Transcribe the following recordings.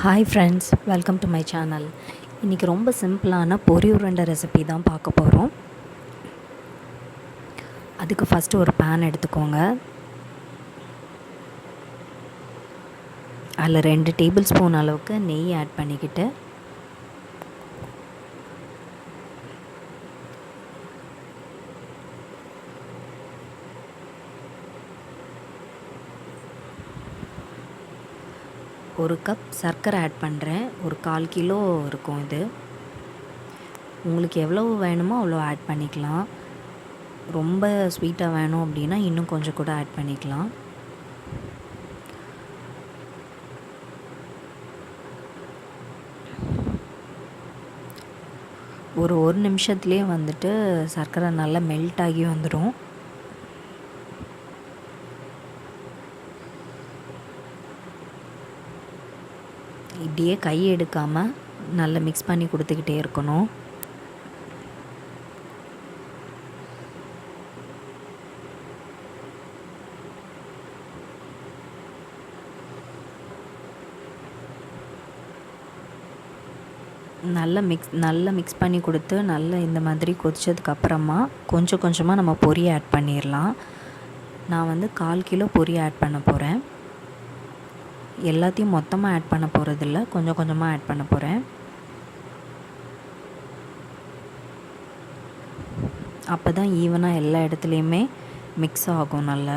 Hi friends, welcome to my channel. இன்றைக்கி ரொம்ப சிம்பிளான பொரி உருண்டை ரெசிபி தான் பார்க்க போகிறோம். அதுக்கு ஃபஸ்ட்டு ஒரு பேன் எடுத்துக்கோங்க. அதில் 2 டேபிள் ஸ்பூன் அளவுக்கு நெய் ஆட் பண்ணிக்கிட்டு ஒரு கப் சர்க்கரை ஆட் பண்ணுறேன். ஒரு 1/4 கிலோ இருக்கும் இது. உங்களுக்கு எவ்வளோ வேணுமோ அவ்வளோ ஆட் பண்ணிக்கலாம். ரொம்ப ஸ்வீட்டாக வேணும் அப்படின்னா இன்னும் கொஞ்சம் கூட ஆட் பண்ணிக்கலாம். ஒரு நிமிஷத்துலேயே வந்துட்டு சர்க்கரை நல்லா மெல்ட் ஆகி வந்துடும். இப்படியே கை எடுக்காமல் நல்லா மிக்ஸ் பண்ணி கொடுத்துக்கிட்டே இருக்கணும். நல்லா மிக்ஸ் பண்ணி கொடுத்து நல்லா இந்த மாதிரி கொதிச்சதுக்கப்புறமா கொஞ்சம் கொஞ்சமாக நம்ம பொரி ஆட் பண்ணிடலாம். நான் 1/4 கிலோ பொரி ஆட் பண்ண போகிறேன். எல்லாத்தையும் மொத்தமாக ஆட் பண்ண போகிறதில்ல, கொஞ்சம் கொஞ்சமாக ஆட் பண்ண போகிறேன். அப்போ தான் ஈவனாக எல்லா இடத்துலையுமே மிக்ஸ் ஆகும் நல்லா.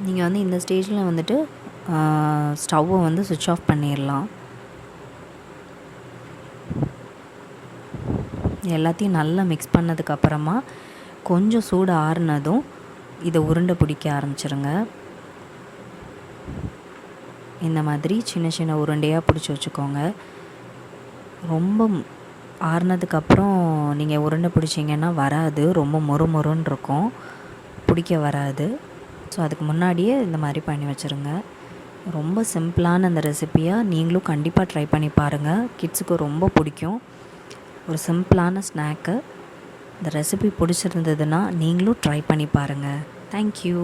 நீங்கள் இந்த ஸ்டேஜில் ஸ்டவ்வை சுவிட்ச் ஆஃப் பண்ணிடலாம். எல்லாத்தையும் நல்லா மிக்ஸ் பண்ணதுக்கப்புறமா கொஞ்சம் சூடு ஆறுனதும் இதை உருண்டை பிடிக்க ஆரம்பிச்சிருங்க. இந்த மாதிரி சின்ன சின்ன உருண்டையாக பிடிச்சி வச்சுக்கோங்க. ரொம்ப ஆறுனதுக்கப்புறம் நீங்கள் உருண்டை பிடிச்சிங்கன்னா வராது, ரொம்ப மொறுன்னு இருக்கும், பிடிக்க வராது. ஸோ அதுக்கு முன்னாடியே இந்த மாதிரி பண்ணி வச்சுருங்க. ரொம்ப சிம்பிளான அந்த ரெசிப்பியாக நீங்களும் கண்டிப்பாக ட்ரை பண்ணி பாருங்கள். கிட்ஸுக்கு ரொம்ப பிடிக்கும். ஒரு சிம்பிளான ஸ்நாக்கு. இந்த ரெசிபி பிடிச்சிருந்ததுன்னா நீங்களும் ட்ரை பண்ணி பாருங்கள். தேங்க்யூ.